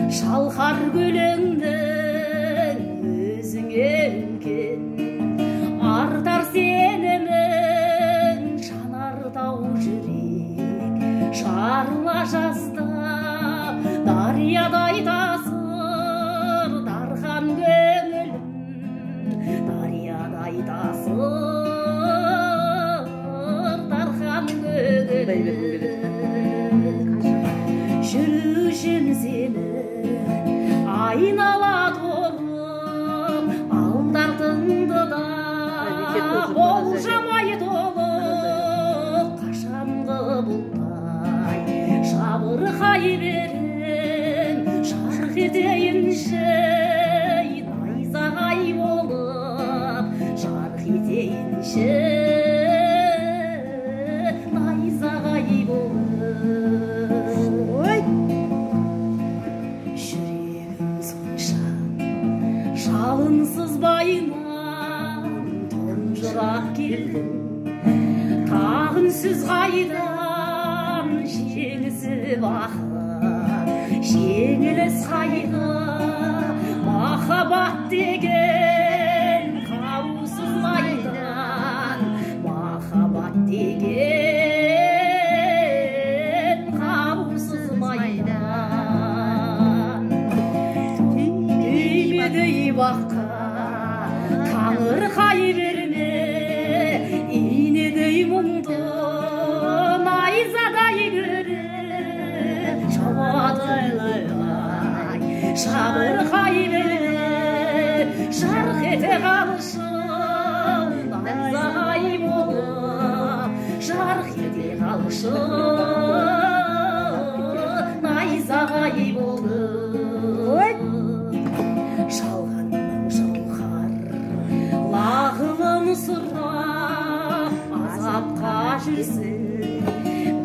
шалқар көлеңнің өзіңе үлкен артар сенімің жанартау жүрек жарыла жазда дариядай тасыр дархан көңілім дариядай тасыр дархан көңілім жүрушім сені айнала толып алдартынды да болжамай толып қашанғы бұлтай жабырқай берін жарқ етейінші найзағай болып жарқ етейінші найзағай болып жалынсыз байынан тұнжырақ келдім тағынсыз қайдан жеңісіп бақыт жеңіліс қайғы махаббат деген қарусыз майдан махаббат деген қарусыз майдан түймедей баққа таңырқай берме инедей мұңды найзадай көріп жауадылай жабырқай берме жарқ ете қалшы найзағай болып жарқ ете қалшы найзағай болып жалғанның жауһар лағылын сұрап азапқа жүрсін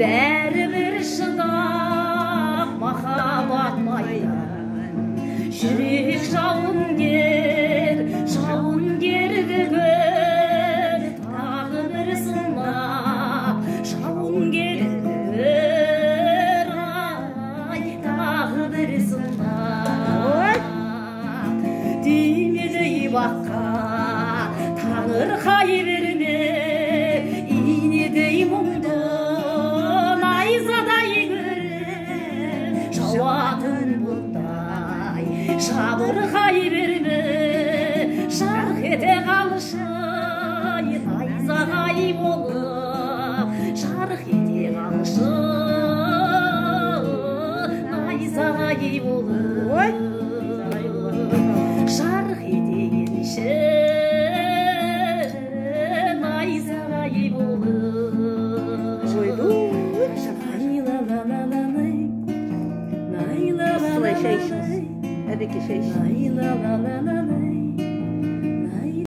бәрібір шыдап махаббат майдан жүрек жауынгер бүгін тағы бір сынап жауынгер ай тағы бір сынап түймедей баққа таңырқай берме инедей мұңды найзадай көріп жауатын бұлтай жабырқай берме жарқ ете қалшы найзағай болып жарқ ете қалшы найзағай болып жарқ етейінші найзағай болып Слышишь? Это кишечник.